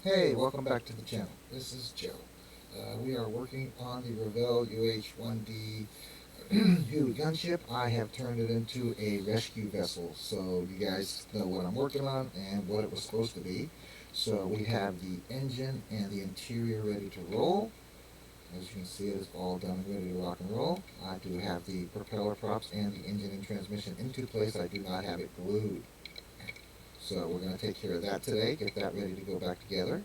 Hey, welcome back to the channel. This is Joe. We are working on the Revell UH-1D Huey gunship. I have turned it into a rescue vessel, so you guys know what I'm working on and what it was supposed to be. So we have the engine and the interior ready to roll. As you can see, it is all done and ready to rock and roll. I do have the propeller props and the engine and transmission into place. I do not have it glued. So we're going to take care of that today, get that ready to go back together.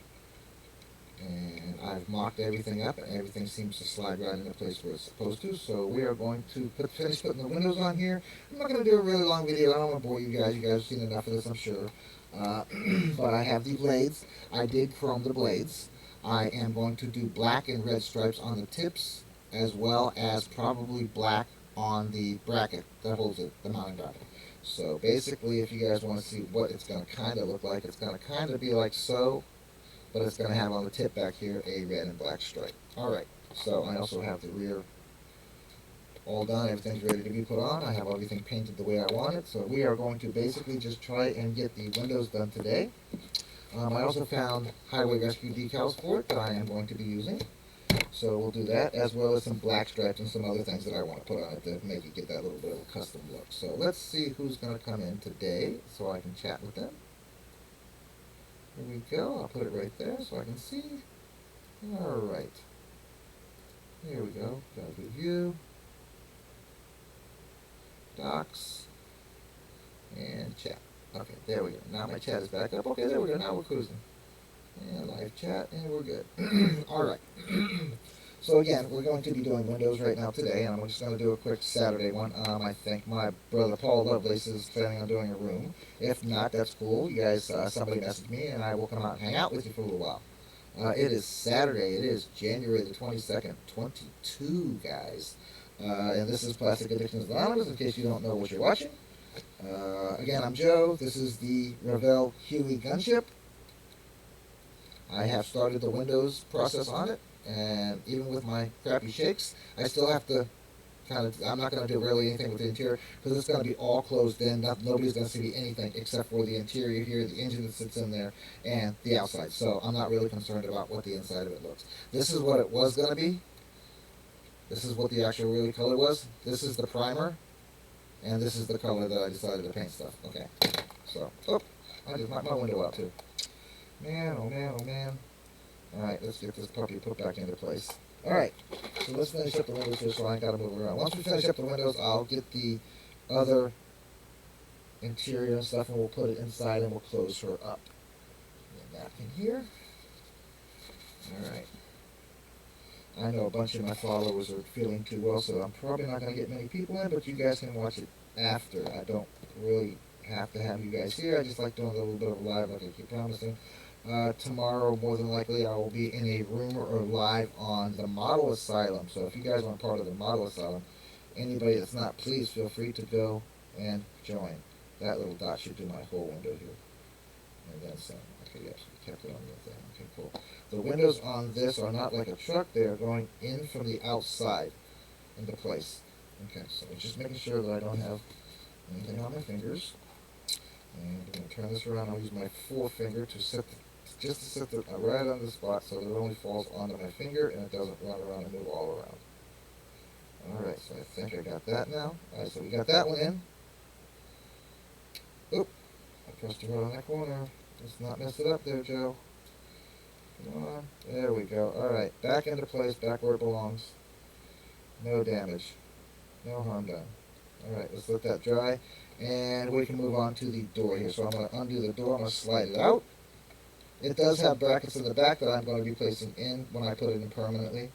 And I've mocked everything up and everything seems to slide right into place where it's supposed to. So we are going to finish putting the windows on here. I'm not going to do a really long video. I don't want to bore you guys. You guys have seen enough of this, I'm sure. But I have the blades. I did chrome the blades. I am going to do black and red stripes on the tips, as well as probably black on the bracket that holds it, the mounting bracket. So basically, if you guys want to see what it's going to kind of look like, it's going to kind of be like so, but it's going to have on the tip back here a red and black stripe. Alright, so I also have the rear all done. Everything's ready to be put on. I have everything painted the way I want it. So we are going to basically just try and get the windows done today. I also found highway rescue decals for it that I am going to be using. So we'll do that, as well as some black stripes and some other things that I want to put on it to make it get that little bit of a custom look. So let's see who's going to come in today so I can chat with them. Here we go. I'll put it right there so I can see. Alright. Here we go. Gotta do view. Docs. And chat. Okay, there we go. Now my chat is back up. Okay, there we go. Now we're cruising. And live chat, and we're good. Alright. So again, we're going to be doing Windows right now today, and I'm just going to do a quick Saturday one. I think my brother Paul Lovelace is planning on doing a room. If not, that's cool. You guys, somebody message me, and I will come out and hang out with you for a little while. It is Saturday. It is January the 22nd, 22, guys. And this is Plastic Addictions Anonymous, in case you don't know what you're watching. Again, I'm Joe. This is the Revell Huey gunship. I have started the Windows process on it, and even with my crappy shakes, I still have to I'm not going to do really anything with the interior, because it's going to be all closed in. Nobody's going to see anything except for the interior here, the engine that sits in there, and the outside. So I'm not really concerned about what the inside of it looks. This is what it was going to be. This is what the actual really color was. This is the primer, and this is the color that I decided to paint stuff. Okay, so, I just knocked my window out too. Man, oh man, oh man. Alright, let's get this puppy put back into place. Alright, so let's finish up the windows here so I ain't got to move around. Once we finish up the windows, I'll get the other interior and stuff, and we'll put it inside and we'll close her up. Get that in here. Alright. I know a bunch of my followers are feeling too well, so I'm probably not going to get many people in, but you guys can watch it after. I don't really have to have you guys here. I just like doing a little bit of live, like I keep promising. Tomorrow, more than likely, I will be in a room or live on the Model Asylum. So if you guys aren't part of the Model Asylum, anybody that's not, please feel free to go and join. That little dot should do my whole window here. And then some. Okay, yes, we kept it on the thing. Okay, cool. The windows on this are not like a truck. They are going in from the outside into place. Okay, so just making sure that I don't have anything on my fingers. And I'm going to turn this around. I'll use my forefinger to set it right on the spot so that it only falls onto my finger and it doesn't run around and move all around. Alright, so I think I got that now. Alright, so we got that one in. Oop, I pressed it right on that corner. Let's not mess it up there, Joe. Come on. There we go. Alright, back into place, back where it belongs. No damage. No harm done. Alright, let's let that dry. And we can move on to the door here. So I'm going to undo the door. I'm going to slide it out. It does have brackets in the back that I'm going to be placing in when I put it in permanently.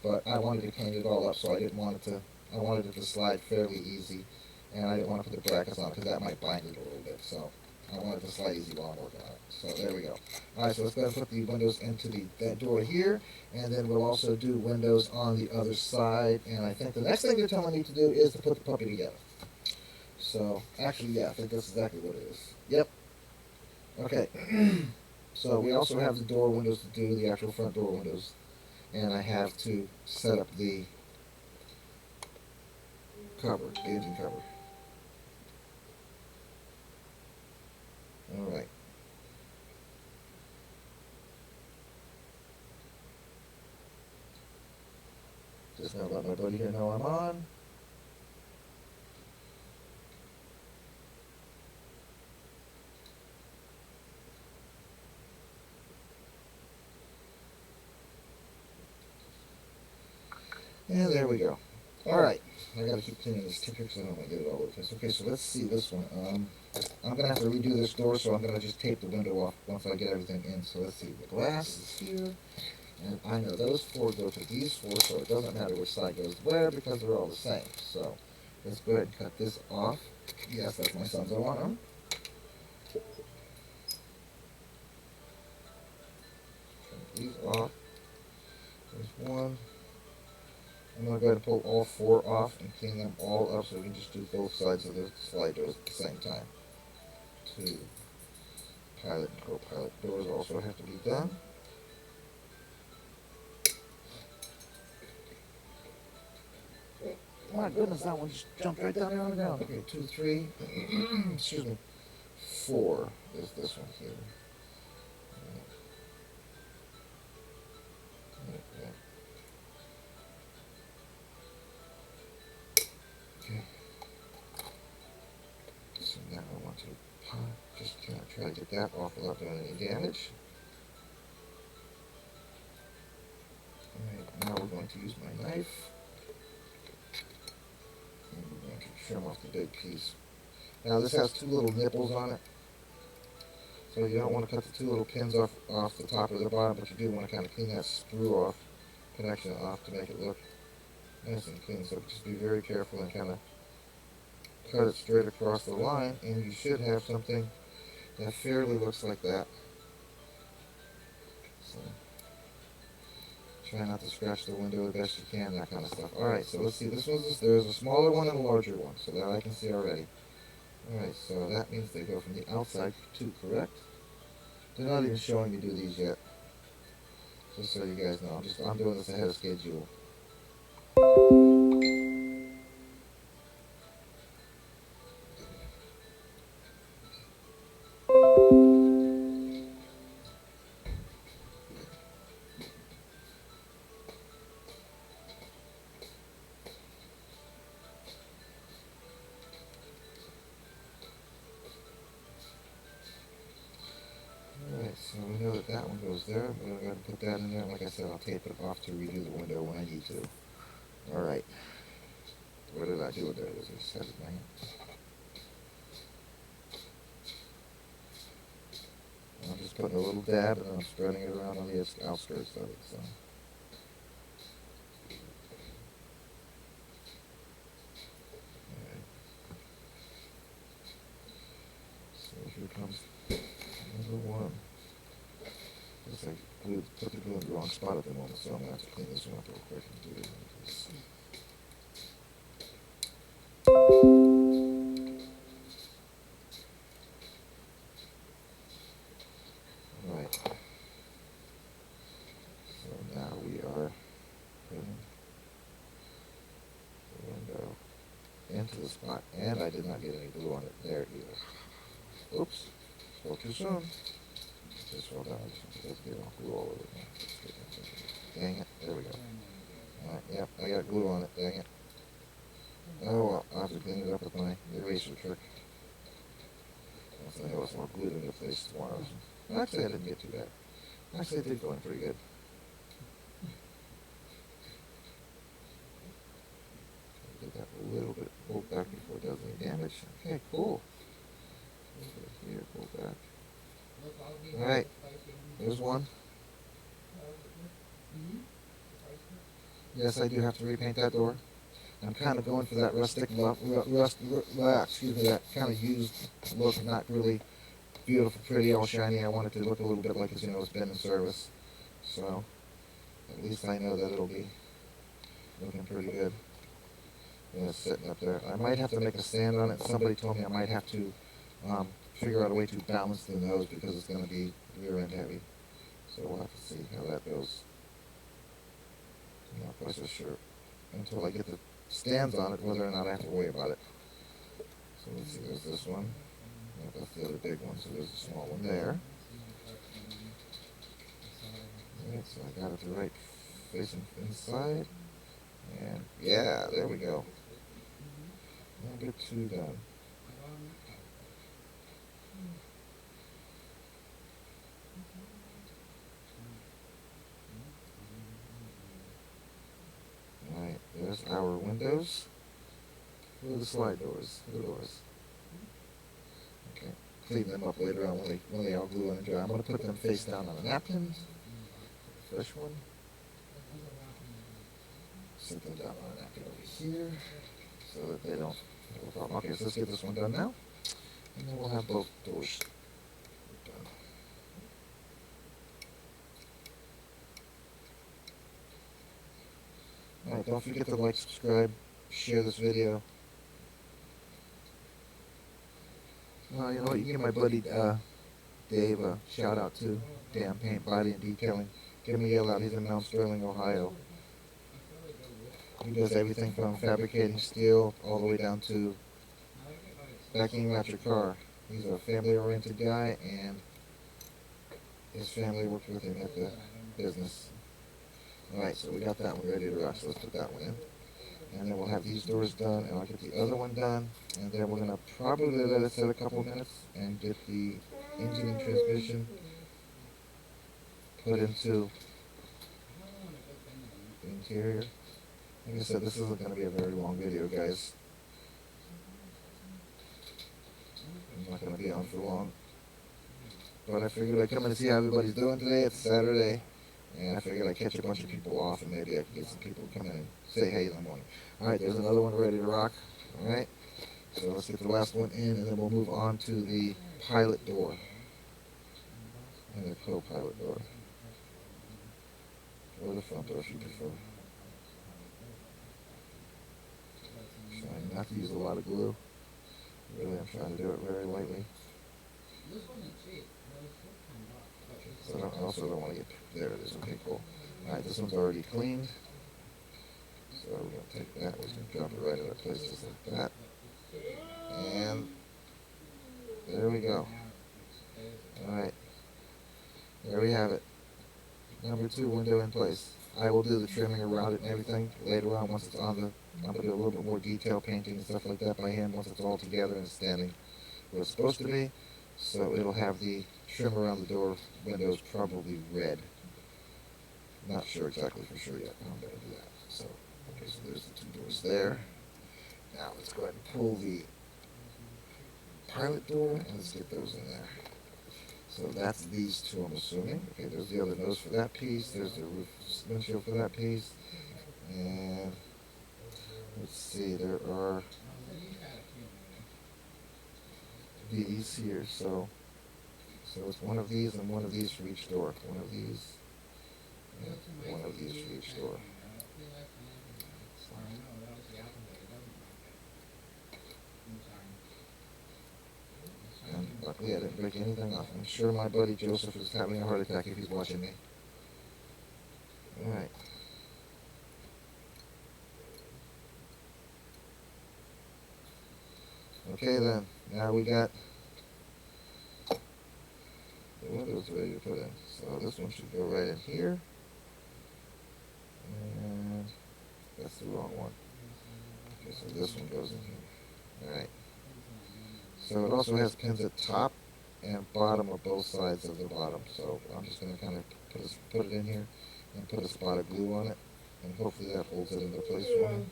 But I wanted to paint it all up, so I wanted it to slide fairly easy. And I didn't want to put the brackets on because that might bind it a little bit. So I wanted it to slide easy while I'm working on it. So there we go. Alright, so let's go ahead and put the windows into that door here. And then we'll also do windows on the other side. And I think the next thing they're telling me to do is to put the puppy together. So, actually, yeah, I think that's exactly what it is. Yep. Okay. So we also have the door windows to do, the actual front door windows. And I have to set up the cover, the engine cover. Alright. Just gonna let my buddy here know I'm on. And there we go. Alright, I gotta keep cleaning this tip here because I don't want to get it all over the place. Okay, so let's see this one. I'm gonna have to redo this door, so I'm gonna just tape the window off once I get everything in. So let's see, the glass is here, and I know those four go to these four, so it doesn't matter which side goes where because they're all the same. So let's go ahead and cut this off. Yes, that's my son's. I want them. Turn these off. There's one. I'm going to go ahead and pull all four off and clean them all up so we can just do both sides of the slide doors at the same time. Two pilot and co-pilot doors also have to be done. My goodness, that one just jumped right down there on the ground. Okay, 2, 3, excuse me, 4 is this one here. Okay. So now I want to just try to get that off without doing any damage. Alright, now we're going to use my knife. And we're going to trim off the big piece. Now this has 2 little nipples on it. So you don't want to cut the 2 little pins off the top or the bottom, but you do want to kind of clean that screw off, connection off to make it look nice and clean. So just be very careful and kind of cut it straight across the line, and you should have something that fairly looks like that. So try not to scratch the window the best you can, that kind of stuff. Alright, so let's see, there's a smaller one and a larger one, so that I can see already. Alright, so that means they go from the outside too, correct? They're not even showing me do these yet. Just so you guys know, I'm doing this ahead of schedule. So we know that that one goes there. I'm going to go ahead and put that in there. Like I said, I'll tape it off to redo the window when I need to. Alright. What did I do with that? I just had it in my hand. I'm just putting a little dab and I'm spreading it around on the outskirts of it. So here comes number 1. Looks like I put the glue in the wrong spot at the moment, so I'm going to have to clean this one up real quick and do it. Alright. So now we are putting the window into the spot, and I did not get any glue on it there either. Oops, spoke too soon. Just roll down, just get glue all over it. Dang it, there we go. Alright, yep, I got glue on it, dang it. Oh well, I'll have to clean it up with my eraser trick. Once I know it's more glued into place tomorrow. Actually, I didn't get too bad. Actually, it did go in pretty good. Get that a little bit pulled back before it does any damage. Okay, cool. Here, pull back. Alright, there's one. Yes, I do have to repaint that door. I'm kind of going for that rustic look, that kind of used look, not really beautiful, pretty, all shiny. I want it to look a little bit like it's, it's been in service. So, at least I know that it'll be looking pretty good when it's sitting up there. I might have to make a stand on it. Somebody told me I might have to figure out a way to balance the nose because it's going to be rear end heavy. So we'll have to see how that goes. I'm not quite so sure until I get the stands on it whether or not I have to worry about it. So let's see, there's this one. Yep, that's the other big one, so there's a small one there. Alright, so I got it to right facing inside. And yeah, there we go. Number 2 done. Alright, there's our windows. Where are the slide doors? The doors. Okay. Clean them up later on when they all glue and dry. I'm going to put them face down on a napkin. Fresh one. Set them down on a napkin over here so that they don't have a problem. Okay, so let's get this one done now. And then we'll have both doors done. Alright, don't forget to like, subscribe, share this video. You know what, you can give my buddy Dave a shout out too. Damn Paint Body and Detailing. Give him a yell out, he's in Mount Sterling, Ohio. He does everything from fabricating steel all the way down to backing out your car. He's a family-oriented guy, and his family worked with him at the business. Alright, so we got that one ready to rock, so let's put that one in. And then we'll have these doors done, and I'll get the other one done, and then we're going to probably let it sit a couple minutes and get the engine and transmission put into the interior. Like I said, this isn't going to be a very long video, guys. I'm not going to be on for long. But I figured I'd come in and see how everybody's doing today. It's Saturday. And I figured I'd catch a bunch of people off, and maybe I could get some people to come in and say hey in the morning. Alright, there's another one ready to rock. Alright, so let's get the last one in, and then we'll move on to the pilot door. And the co-pilot door. Or the front door if you prefer. Trying not to use a lot of glue. Really, I'm trying to do it very lightly. So I also don't want to get, there it is, okay, cool. Alright, this one's already cleaned. So we're going to take that, we're going to drop it right into place just like that. And there we go. Alright, there we have it. Number 2 window in place. I will do the trimming around it and everything later on once it's on the, I'm going to do a little bit more detail painting and stuff like that by hand once it's all together and standing where it's supposed to be. So it'll have the trim around the door windows probably red. Not sure exactly for sure yet, but I'm going to do that. So, okay, so there's the 2 doors there. Now let's go ahead and pull the pilot door and let's get those in there. So that's these 2, I'm assuming. Okay, there's the other nose for that piece. There's the roof windshield for that piece. And let's see, there are these here. So it's one of these and one of these for each door. One of these and one of these for each door. And luckily I didn't break anything off. I'm sure my buddy Joseph is having a heart attack if he's watching me. Alright. Okay then, now we got the windows ready to put in. So this one should go right in here. And that's the wrong one. Okay, so this one goes in here. Alright. So it also has pins at top and bottom of both sides of the bottom. So I'm just going to kind of put it in here and put a spot of glue on it. And hopefully that holds it into place for me.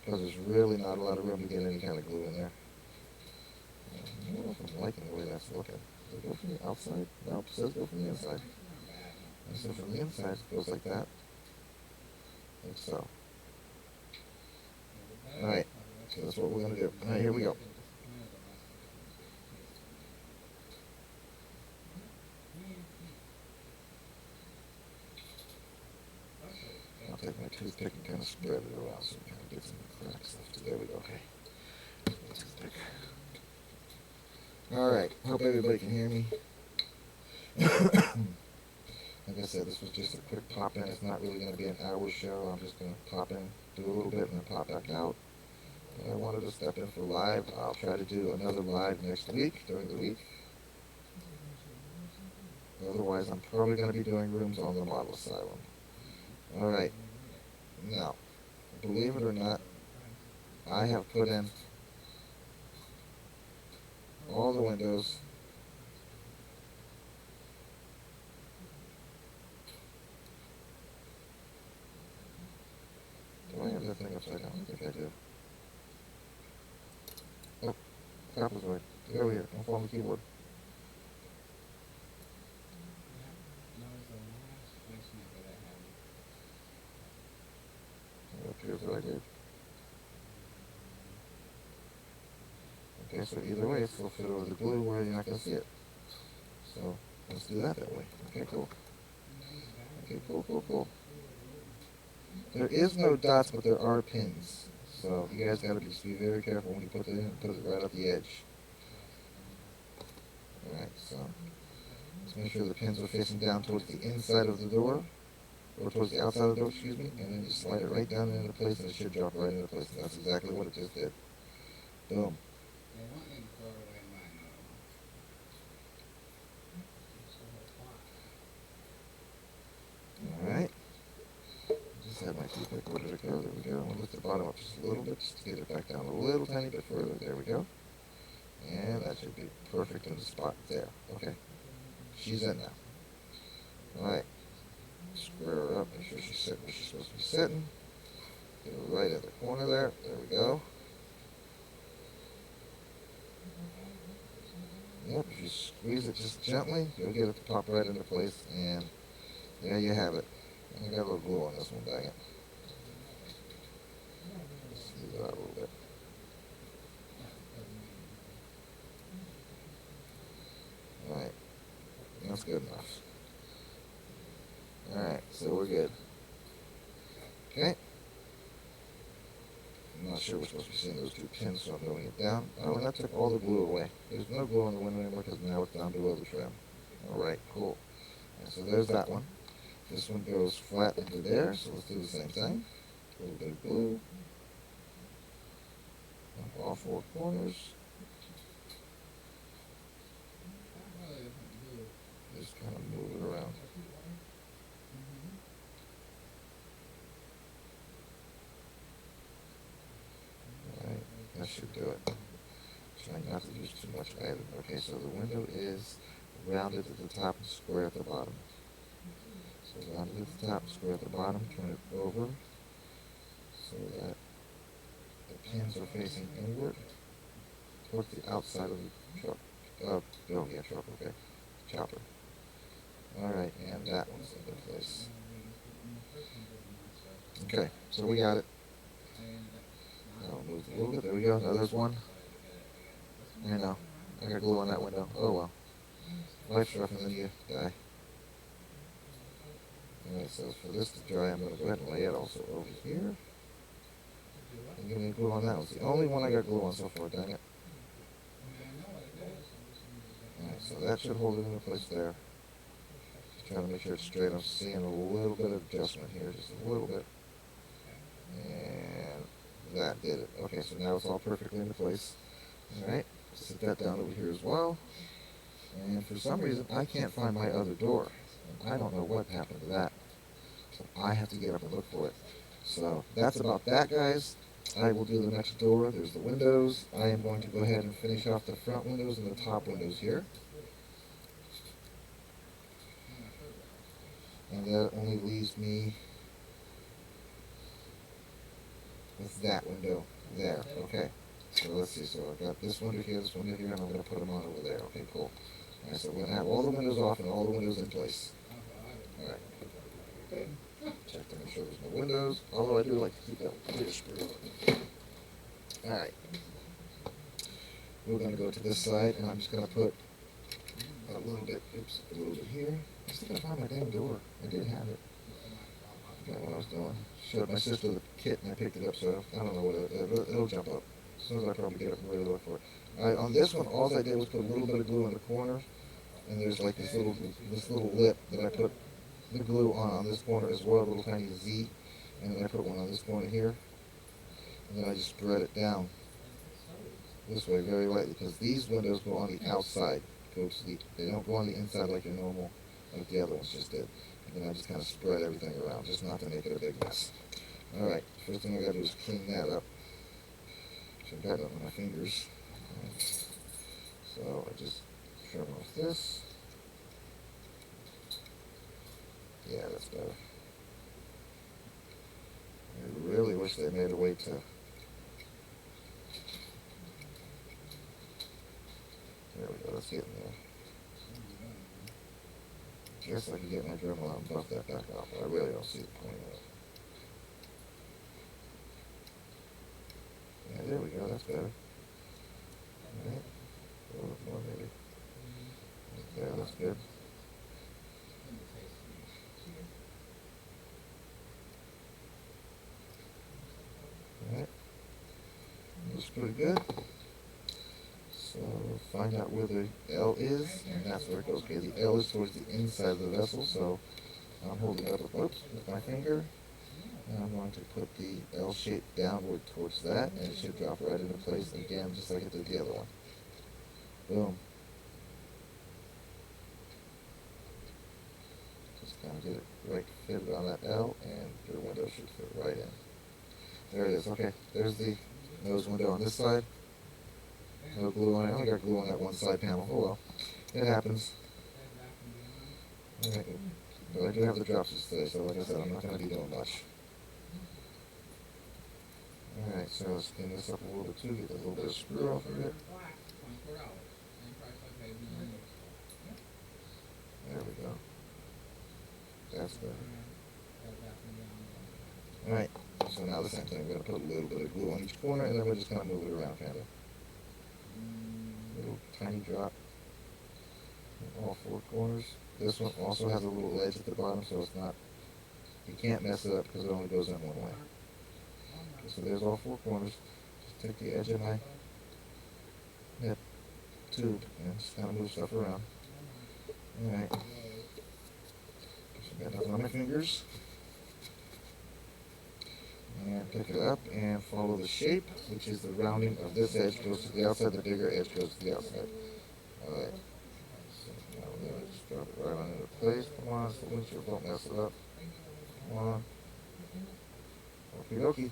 Because there's really not a lot of room to get any kind of glue in there. I don't know if I'm liking the way that's looking. Does it go from the outside? Nope, it says go from the inside. And so from the inside it goes like that. Like so. Alright, so that's what we're going to do. Alright, here we go. I'll take my toothpick and kind of spread it around so we kind of get some cracks left. There we go, okay. Toothpick. Alright, hope everybody can hear me. Like I said, this was just a quick pop in. It's not really going to be an hour show. I'm just going to pop in, do a little bit, and then pop back out. But I wanted to step in for live. I'll try to do another live next week, during the week. Otherwise, I'm probably going to be doing rooms on the Model Asylum. Alright, now, believe it or not, I have put in all the windows. Do I have that thing upside down? I think I do. Oh, trapezoid. Get over here. Don't fall on the keyboard. It appears that I did. Okay, so either way, it's still fit over the glue where you're not going to see it. So let's do that way. Okay, cool. Okay, cool. There is no dots, but there are pins. So you guys got to be very careful when you put it in. Put it right at the edge. Alright, so let's make sure the pins are facing down towards the inside of the door. Or towards the outside of the door, excuse me. And then you slide it right down into place and it should drop right into place. And that's exactly what it just did. Boom. Alright. Just have my toothpick. Where did it go? There we go. I'm going to lift the bottom up just a little bit, just to get it back down a little tiny bit further. There we go. And that should be perfect in the spot there. Okay. She's in now. Alright. Square her up. Make sure she's sitting where she's supposed to be sitting. Get her right at the corner there. There we go. Yep, if you squeeze it just gently, you'll get it to pop right into place, and there you have it. I got a little glue on this one, dang it. Smooth it out a little bit. Alright, that's good enough. Alright, so we're good. Okay. I'm not sure we're supposed to be seeing those two pins, so I'm going it down. Oh, and that took all the glue away. There's no glue on the window anymore because now it's down below the trim. Alright, cool. And so there's that one. This one goes flat into there, so let's do the same thing. A little bit of glue. On all four corners. Just kind of move it around. Alright, that should do it. Trying not to use too much added. Okay, so the window is rounded at the top and square at the bottom. So rounded at the top, square at the bottom, turn it over so that the pins are facing inward towards the outside of the truck. Truck, okay. Chopper. Alright, and that one's in place. Okay, so we got it. I'll move a little bit. There we go. Now there's one. I know. I got glue on that window. Oh well. Life's rougher than you die. Alright, so for this to dry, I'm going to go ahead and lay it also over here. And give me glue on that one. It's the only one I got glue on so far, dang it. Alright, so that should hold it into place there. Just trying to make sure it's straight. I'm seeing a little bit of adjustment here, just a little bit. And that did it. Okay, so now it's all perfectly into place. Alright, sit that down over here as well. And for some reason, I can't find my other door. I don't know what happened to that. So I have to get up and look for it. So that's about that, guys. I will do the next door. There's the windows. I am going to go ahead and finish off the front windows and the top windows here. And that only leaves me with that window there. Okay. So let's see. So I've got this window here, and I'm going to put them on over there. Okay, cool. Alright, so we're going to have all the windows off and all the windows in place. Alright. Check to make sure there's no windows. Although I do like to keep that lid screwed on. Alright. We're going to go to this side, and I'm just going to put a little bit here. I still got to find my damn door. I did have it. I forgot what I was doing. Showed my sister the kit, and I picked it up, so I don't know what it'll jump up. As soon as I probably get up and really look for it. On this one, all I did was put a little bit of glue in the corner, and there's like this little lip that I put the glue on this corner as well, a little tiny Z, and then I put one on this corner here, and then I just spread it down this way very lightly, because these windows go on the outside, they don't go on the inside like your normal, like the other ones just did. And then I just kind of spread everything around, just not to make it a big mess. Alright, First thing I gotta do is clean that up. So I got that on my fingers. Right. So I just trim off this. Yeah, that's better. I really wish they made a way to. There we go, let's get in there. Guess I can get my Dremel out and buff that back out, but I really don't see the point of it. Yeah, there we go, that's better. Alright, a little more maybe. Yeah, that's good. Alright, looks pretty good. So find out where the L is, and that's where it goes. Okay, the L is towards the inside of the vessel, so I'm holding up with my finger, and I'm going to put the L shape downward towards that, and it should drop right into place again, just like it did the other one. Boom. Just kind of get it right fitted on that L, and your window should fit right in. There it is. Okay, there's the nose window on this side. No glue on it. I only got glue on that one side panel. Oh well, it happens. Alright, but I do have the drops today, so like I said, I'm not going to be doing much. Alright, so let's clean this up a little bit too, get a little bit of screw off of it. There we go. That's better. Alright, so now the same thing, we're going to put a little bit of glue on each corner, and then we're just going to move it around, kind of. Little tiny drop in all four corners. This one also has a little edge at the bottom, so it's not, you can't mess it up because it only goes in one way. Okay, so there's all four corners. Just take the edge of my tube and just kind of move stuff around. Alright. So I got nothing on my fingers. And pick it up and follow the shape, which is the rounding of this edge goes to the outside, the bigger edge goes to the outside. Alright. So now we're going to just drop it right on into place. Come on, so windshield don't mess it up. Come on. Okie dokie.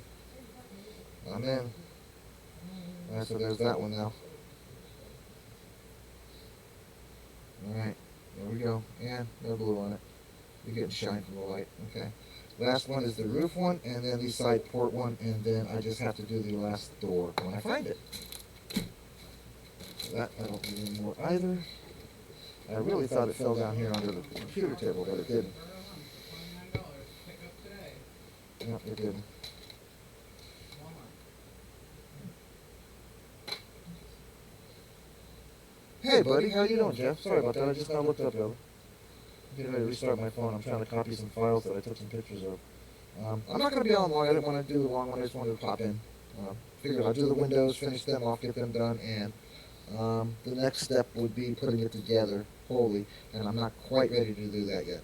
I'm in. Alright, so there's that one now. Alright, there we go. And no glue on it. You're getting shine from the light. Okay. Last one is the roof one, and then the side port one, and then I just have to do the last door when I find it. So that I don't need anymore either. I really thought it fell down here under the computer table, but it didn't. No, it didn't. Hey buddy, how you doing, Jeff? Sorry about that, I just now looked up, brother. I'm getting ready to restart my phone. I'm trying to copy some files that I took some pictures of. I'm not going to be on long. I didn't want to do the long one. I just wanted to pop in. Figured I'd do the windows, finish them off, get them done, and the next step would be putting it together wholly, and I'm not quite ready to do that yet.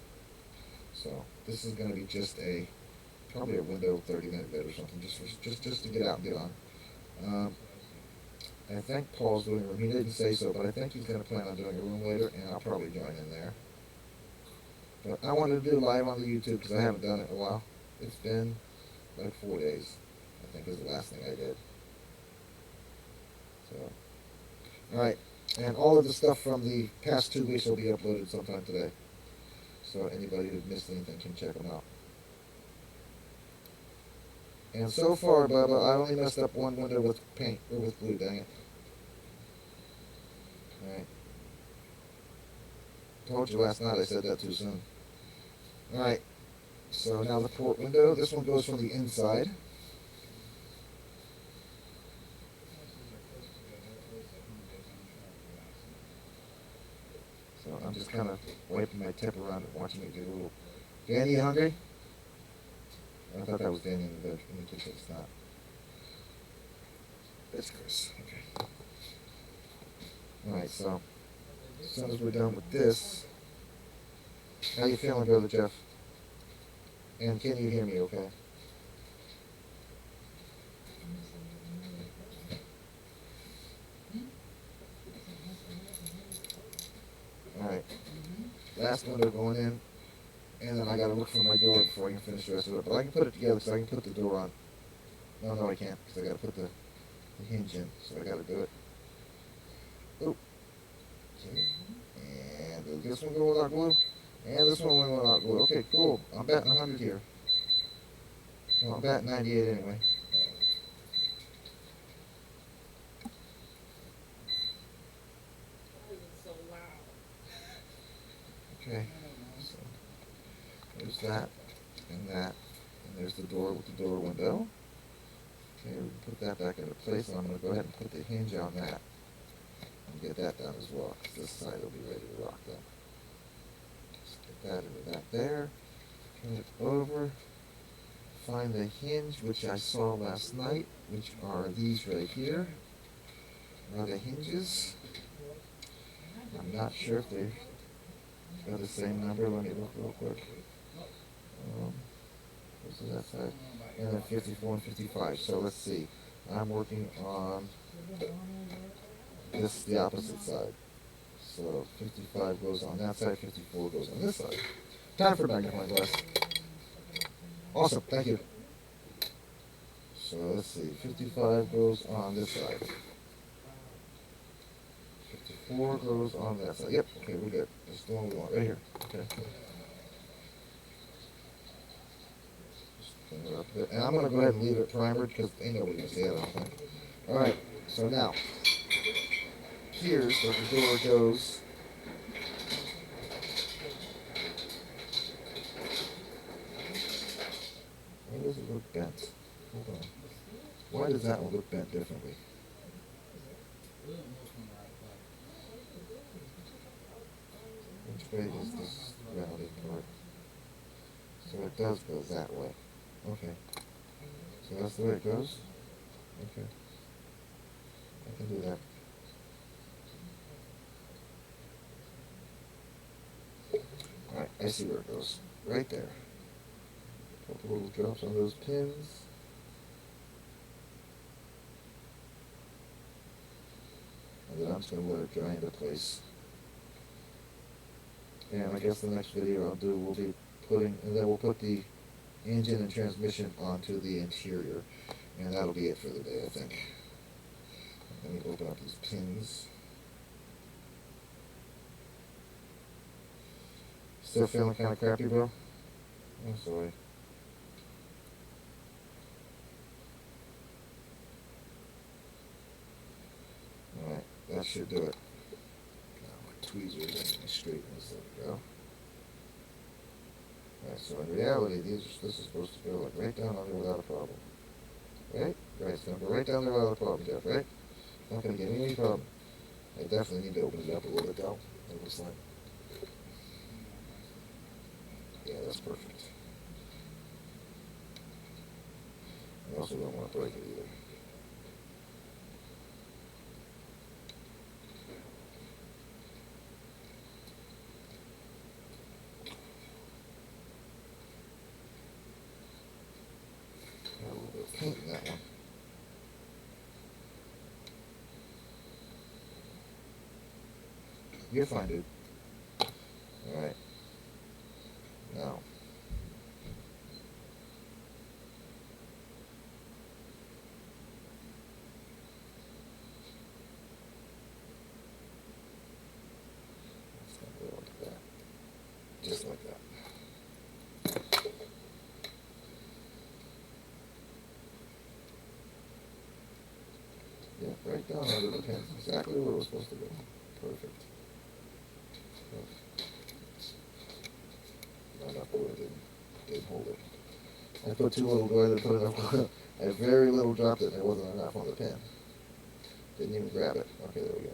So this is going to be just probably a window 30-minute vid or something, just to get out and get on. I think Paul's doing a room. He didn't say so, but I think he's going to plan on doing a room later, and I'll probably join in there. But I wanted to do live on the YouTube because I haven't done it in a while. It's been like 4 days, I think is the last thing I did. So, alright, and all of the stuff from the past 2 weeks will be uploaded sometime today. So anybody who missed anything can check them out. And so far, Bubba, I only messed up one window with paint, or with glue, dang it. Alright. Told you last night I said that too soon. Alright, so now the port window, this one goes from the inside. So I'm just kind of wiping my tip around it, watching it get a little... Danny, you hungry? I thought that was Danny in the kitchen, it's not. It's Chris, okay. Alright, so as soon as we're done with this, how you feeling, Brother Jeff? And can you hear me okay? Alright. Last window going in, and then I gotta look for my door before I can finish the rest of it. But I can put it together so I can put the door on. No, I can't, because I gotta put the hinge in, so I gotta do it. Oh, okay. And does this one go without glue? And this one went without glue. Okay, cool. I'm batting 100 here. Well, I'm batting 98 anyway. Okay, so there's that, and that, and there's the door with the door window. Okay, we can put that back into place, and I'm going to go ahead and put the hinge on that, and get that done as well, because this side will be ready to rock then. Just get that into that there, turn it over, find the hinge, which I saw last night, which are these right here, are the hinges. I'm not sure if they got the same number. Let me look real quick. What's that side? And then 54 and 55. So let's see. I'm working on this, the opposite side. So 55 goes on that side, 54 goes on this side. Time for magnifying glass. Awesome, thank you. So let's see. 55 goes on this side. 54 goes on that side. Yep, okay, we're good. That's the one we want right here. Okay. And I'm going to go ahead and leave it primered because ain't nobody going to see it, I don't think. Alright, so now, here's where the door goes. Why does it look bent? Hold on. Why does that one look bent differently? Which way is this rounded part? So it does go that way. Okay. So that's the way it goes? Okay. I can do that. Alright, I see where it goes. Right there. Couple little drops on those pins. And then I'm just going to let it dry into place. And I guess the next video I'll do will be putting, and then we'll put the engine and transmission onto the interior. And that'll be it for the day, I think. Let me open up these pins. Still feeling kind of crappy, bro? I'm sorry. Alright, that should do it. Now my tweezers and my straighteners, there we go. Alright, so in reality, this is supposed to go like right down on there without a problem. Right? Right, it's going to go right down there without a problem, Jeff, right? Not going to give me any problem. I definitely need to open it up a little bit though. It looks like. Yeah, that's perfect. I also don't want to break it either. Got a little bit of paint in that one. You're fine, dude. Alright. Now. It's going to go like that. Just like that. Yeah, right down under the pins. Exactly where it was supposed to go. Perfect. Not enough glue, didn't hold it. I put too little glue, I put enough glue. I had very little dropped it, and there wasn't enough on the pin. Didn't even grab it. Okay, there we go.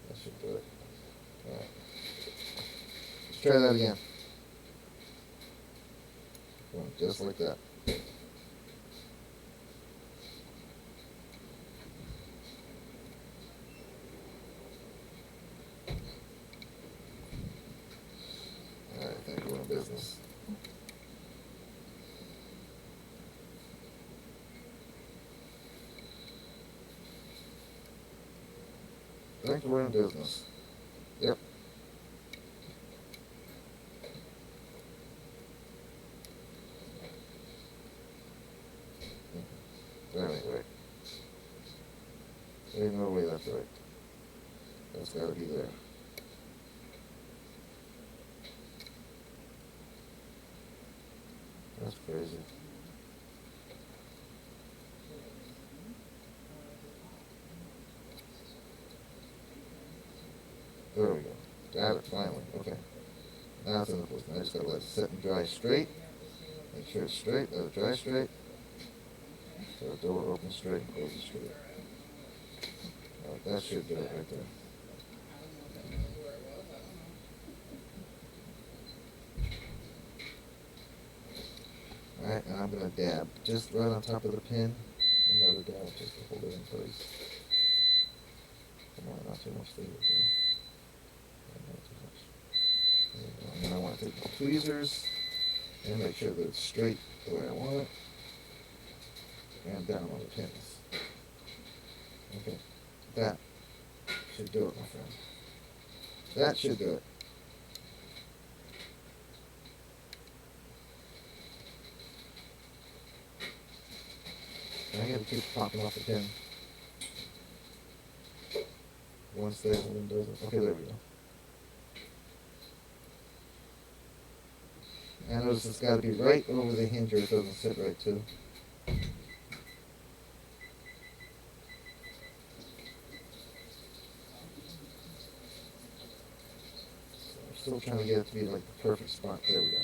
That should do it. Alright. Let's try that again. Just like that. Alright, I think we're in business. I think we're in business. Yep. Ain't no way that's right. That's gotta be there. That's crazy. There we go. Got it, finally. Okay. Now it's in the place. Now I just gotta let it sit and dry straight. Make sure it's straight, let it dry straight. So the door opens straight and closes straight. Alright, that should do it right there. Alright, and I'm gonna dab just right on top of the pin. Another dab just to hold it in place. Come on, not too much there, girl. Not too much. There we go. And then I want to take my tweezers and make sure that it's straight the way I want it. And down on the pins. Okay, that should do it, my friend. That should do it. I gotta keep popping off the pin. One stays and one doesn't. Okay, there we go. I notice it's got to be right over the hinge or it doesn't sit right too. So I'm still trying to get it to be like the perfect spot. There we go.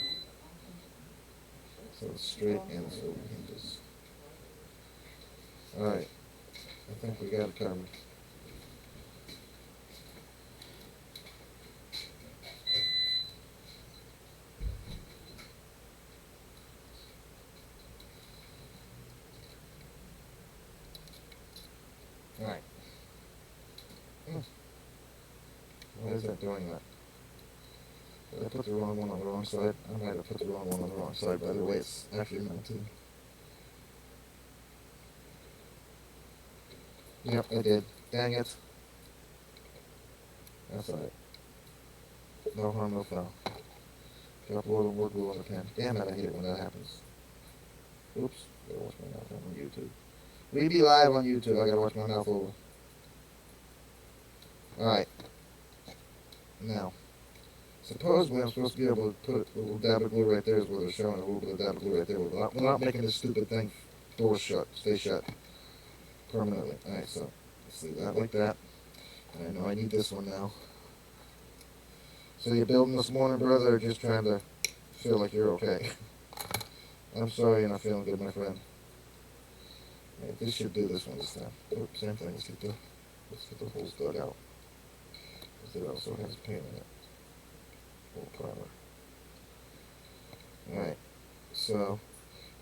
So it's straight and it's over the hinges. Alright. I think we got it covered. Alright. Why is that doing that? Did I put the wrong one on the wrong side? I might have put the wrong one on the wrong side by the way it's actually mounted. Yep, I did. Dang it. That's alright. No harm, no foul. Drop a little more glue on the pen. Damn it, I hate it when that happens. Oops. Gotta watch my mouth on YouTube. We be live on YouTube. I gotta watch my mouth over. Alright. Now, supposedly I'm supposed to be able to put a little dab of glue right there is where they're showing a little bit of dab of glue right there. We're not making this stupid thing door shut, stay shut permanently. Alright, so let's leave that like that. And I know I need this one now. So you're building this morning, brother, or just trying to feel like you're okay? I'm sorry you're not feeling good, my friend. Right, this should do this one this time. Oops, same thing. Let's get the holes dug out. Because it also has paint in it. Little primer. Alright, so,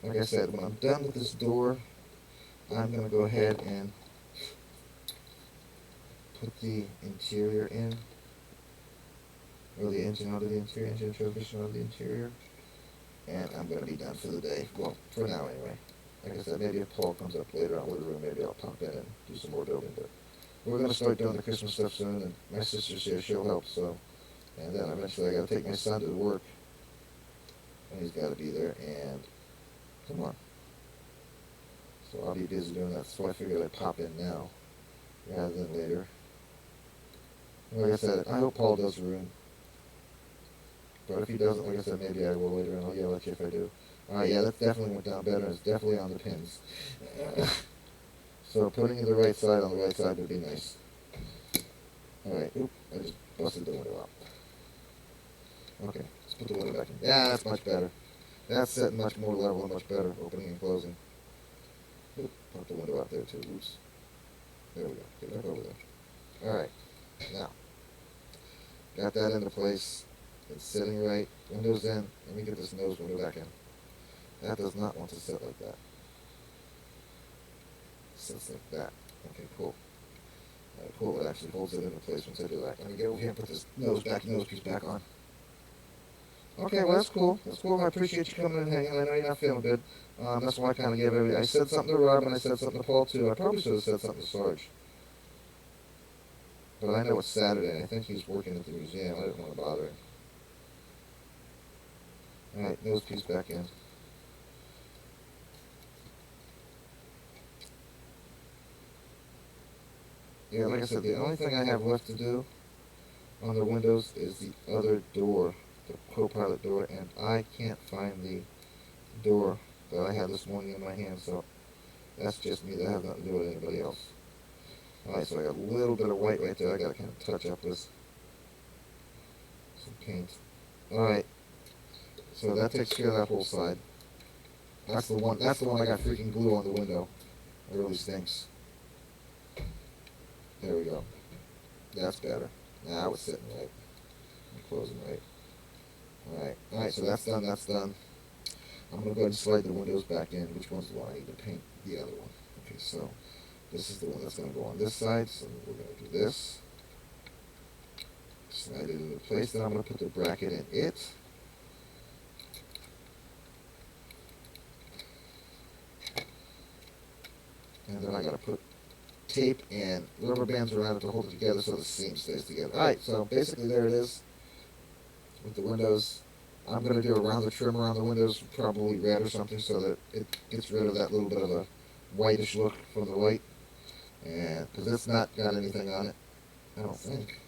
like I said, when I'm done with this door, I'm going to go ahead and put the interior in. Or the engine out of the interior, engine transmission out of the interior. And I'm going to be done for the day. Well, for now anyway. Like I said, maybe if Paul comes up later on with the room, maybe I'll pop in and do some more building. But we're going to start doing the Christmas stuff soon, and my sister's here, she'll help, so. And then eventually I got to take my son to work. And he's got to be there, and come on. So I'll be busy doing that, so I figured I'd pop in now, rather than later. Like I said, I hope Paul does the room. But if he doesn't, like I said, maybe I will later, and I'll yell at you if I do. Alright, yeah, that definitely went down better. It's definitely on the pins. So putting it the right side on the right side would be nice. Alright, oop, I just busted the window out. Okay, let's put the window back in. Yeah, that's much better. That's setting much more level and much better, opening and closing. Oop, put the window out there too, oops. There we go, get back over there. Alright, now, got that into place. It's sitting right, windows in. Let me get this nose window back in. That does not want to sit like that. It sits like that. Okay, cool. Alright, cool. It actually holds it into place once I do that. Let me get over here and put this nose piece back on. Okay, well that's cool. That's cool. I appreciate you coming and hanging. I know you're not feeling good. That's why I kind of gave everything. I said something to Rob and I said something to Paul too. I probably should have said something to Sarge. But I know it's Saturday and I think he's working at the museum. I didn't want to bother him. Alright, nose piece back in. Yeah, like I said, the only thing I have left to do on the windows is the other door, the co-pilot door, and I can't find the door that I had this morning in my hand, so that's just me. That has nothing to do with anybody else. Alright, so I got a little bit of white right there. I gotta kind of touch up with some paint. Alright, so that takes care of that whole side. That's the one I got freaking glue on the window. It really stinks. There we go. That's better. Now it's sitting right. I'm closing right. Alright, so that's done. I'm going to go ahead and slide the windows back in. Which one's the one I need to paint? The other one. Okay, so this is the one that's going to go on this side. So we're going to do this. Slide it into place. Then I'm going to put the bracket in it. And then I got to put tape and rubber bands around it to hold it together so the seam stays together. Alright, so basically there it is with the windows. I'm going to do a round of trim around the windows, probably red or something, so that it gets rid of that little bit of a whitish look from the white. And because it's not got anything on it, I don't think.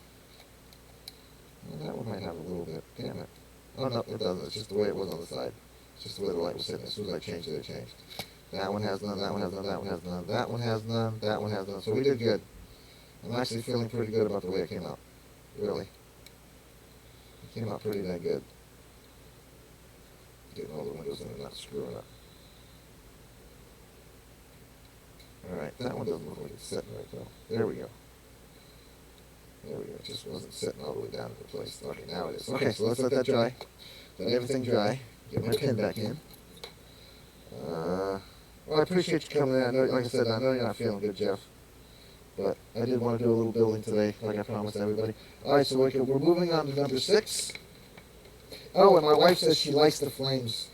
Well, that one might have a little bit. Damn it. Oh no, it doesn't. It's just the way it was on the side. It's just the way the light was sitting. As soon as I changed it, it changed. That one has none, that one has none, that one has none, that one has none, that one has none. So we did good. I'm actually feeling pretty good about the way it came out. Really. It came out pretty dang good. Getting all the windows in and not screwing up. Alright, that one doesn't look like it's sitting right though. There we go. There we go. It just wasn't sitting all the way down into place. Okay, now it is. Okay, so let's let that dry. Let everything dry. Get my pen back in. Well, I appreciate you coming in. I know, like I said, I know you're not feeling good, Jeff. But I did want to do a little building today, like I promised everybody. Alright, so we're moving on to number 6. Oh, and my wife says she likes the flames.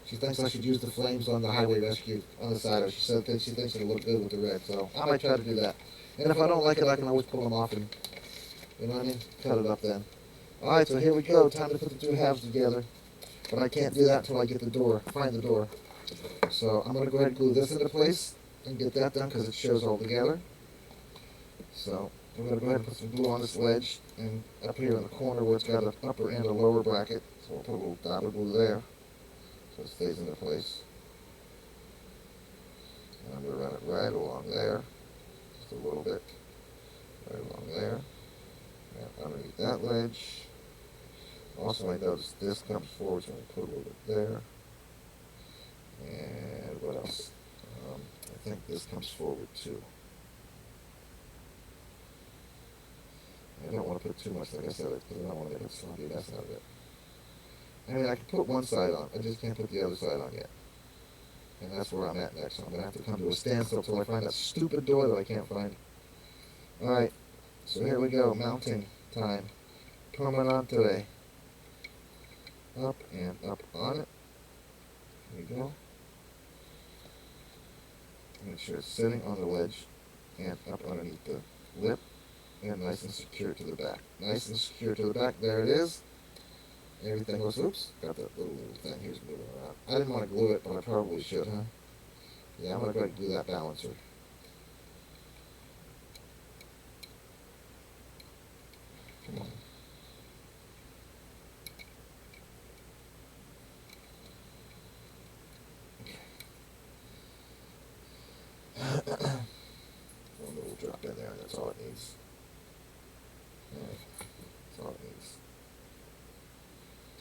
She thinks I should use the flames on the highway rescue on the side of it. She said that she thinks it'll look good with the red, so I might try to do that. And if I don't like it, I can always pull them off and, you know what I mean, cut it up then. Alright, so here we go. Time to put the two halves together. But I can't do that until I get the door, find the door. So I'm going to go ahead and glue this into place and get that done because it shows all together. So we're going to go ahead and put some glue on this ledge and up here in the corner where it's got an upper and a lower bracket. So we'll put a little dot of glue there so it stays into place. And I'm going to run it right along there, just a little bit, right along there, and underneath that ledge. Also, I noticed this comes forward, so I'm going to put a little bit there. And what else? I think this comes forward too. I don't want to put too much, like I said, because I don't want to make a sloppy mess out of it. I mean, I can put one side on, I just can't put the other side on yet. And that's where I'm at next, so I'm going to have to come to a standstill until I find that stupid door that I can't find. Alright, so here we go, mounting time. Coming on today. Up and up on it. Here we go. Make sure it's sitting on the ledge and up underneath the lip and nice and secure to the back. Nice and secure to the back. There it is. Everything goes, oops, got that little thing here's moving around. I didn't want to glue it, but I probably should, huh? Yeah, I'm going to go ahead and glue that balancer. Come on. One little drop in there, and that's all it needs. That's all it needs.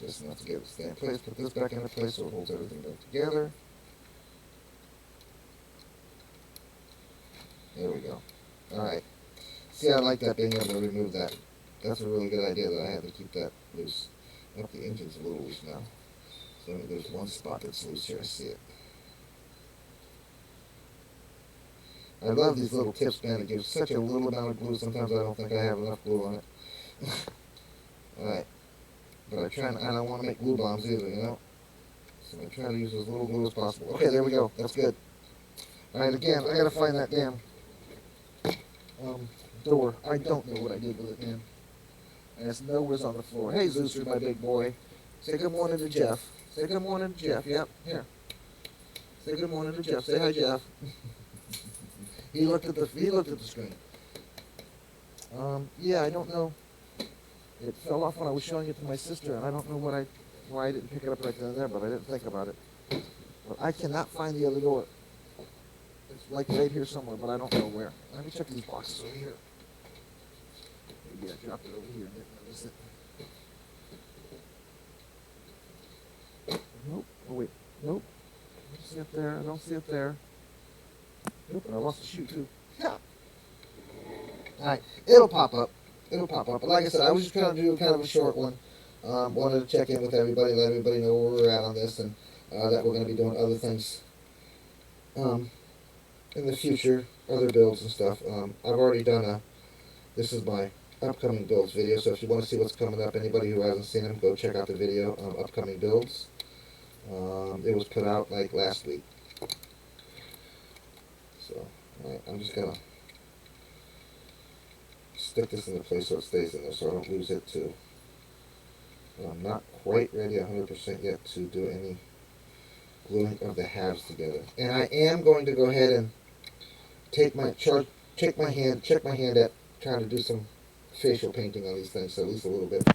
Just enough to get it to stay in place. Put this back into place so it holds everything back together. There we go. Alright. See, I like that being able to remove that. That's a really good idea that I had to keep that loose. Nope, the engine's a little loose now. So there's one spot that's loose here. I see it. I love these little tips, man. It gives such a little amount of glue. Sometimes I don't think I have enough glue on it. Alright. But I don't want to make glue bombs either, you know? So I try to use as little glue as possible. Okay, there we go. That's good. Alright, again, I gotta find that damn door. I don't know what I did with it, man. And it's nowhere's on the floor. Hey, Zooster, my big boy. Say good morning to Jeff. Say good morning to Jeff. Yep, here. Say good morning to Jeff. Say hi, Jeff. He looked at the screen. Yeah, I don't know. It fell off when I was showing it to my sister, and I don't know why I didn't pick it up right then and there, but I didn't think about it. But I cannot find the other door. It's like right here somewhere, but I don't know where. Let me check these boxes over here. Maybe I dropped it over here and didn't notice it. Nope. Oh wait. Nope. I don't see it there. I don't see it there. Nope. And I lost the shoe too. Yeah. Alright. It'll pop up. It'll pop up. But like I said, I was just trying to do kind of a short one. Wanted to check in with everybody, let everybody know where we're at on this, and that we're going to be doing other things in the future, other builds and stuff. I've already done this is my upcoming builds video, so if you want to see what's coming up, anybody who hasn't seen them, go check out the video, upcoming builds. It was put out like last week. So, I'm just going to stick this into place so it stays in there so I don't lose it too. I'm not quite ready 100% yet to do any gluing of the halves together. And I am going to go ahead and check my hand at trying to do some facial painting on these things, so at least a little bit.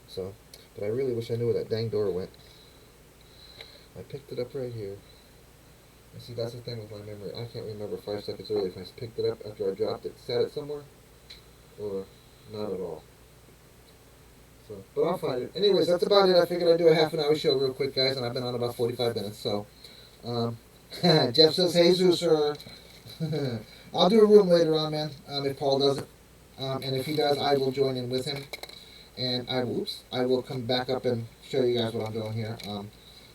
So, but I really wish I knew where that dang door went. I picked it up right here. And see, that's the thing with my memory. I can't remember 5 seconds earlier if I picked it up after I dropped it, sat it somewhere, or not at all. So, but I'll find it. Anyways, that's about it. I figured I'd do a half-an-hour show real quick, guys, and I've been on about 45 minutes. So, Jeff says, "Hey, sir." I'll do a room later on, man, if Paul does it. And if he does, I will join in with him. And I will come back up and show you guys what I'm doing here.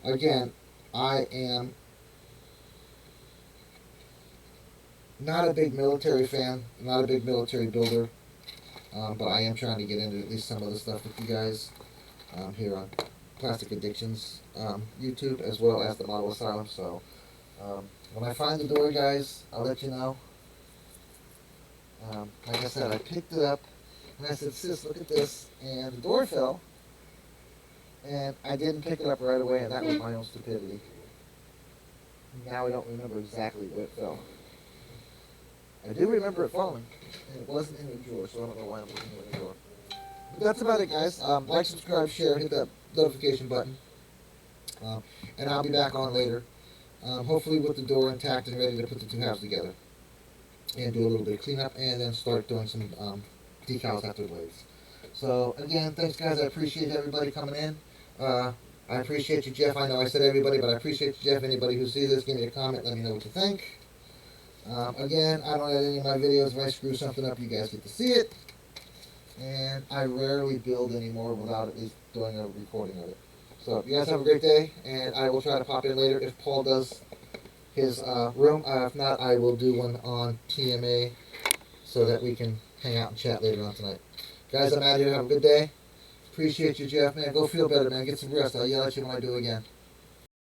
Again, I am not a big military fan, not a big military builder. But I am trying to get into at least some of the stuff with you guys here on Plastic Addictions YouTube, as well as the Model Asylum. So when I find the door, guys, I'll let you know. Like I said, I picked it up, and I said, "Sis, look at this," and the door fell, and I didn't pick it up right away, and that was my own stupidity. Now I don't remember exactly where it fell. I do remember it falling, and it wasn't in the drawer, so I don't know why I'm looking in the drawer. But that's about it, guys. Like, subscribe, share, hit that notification button, and I'll be back on later, hopefully with the door intact and ready to put the two halves together, and do a little bit of cleanup, and then start doing some decals afterwards. So, again, thanks, guys. I appreciate everybody coming in. I appreciate you, Jeff. I know I said everybody, but I appreciate you, Jeff. Anybody who sees this, give me a comment. Let me know what you think. Again, I don't edit any of my videos. If I screw something up, you guys get to see it. And I rarely build anymore without at least doing a recording of it. So, you guys have a great day, and I will try to pop in later if Paul does his room. If not, I will do one on TMA so that we can hang out and chat later on tonight. Guys, I'm out of here. Have a good day. Appreciate you, Jeff, man. Go feel better, man. Get some rest. I'll yell at you when I do again.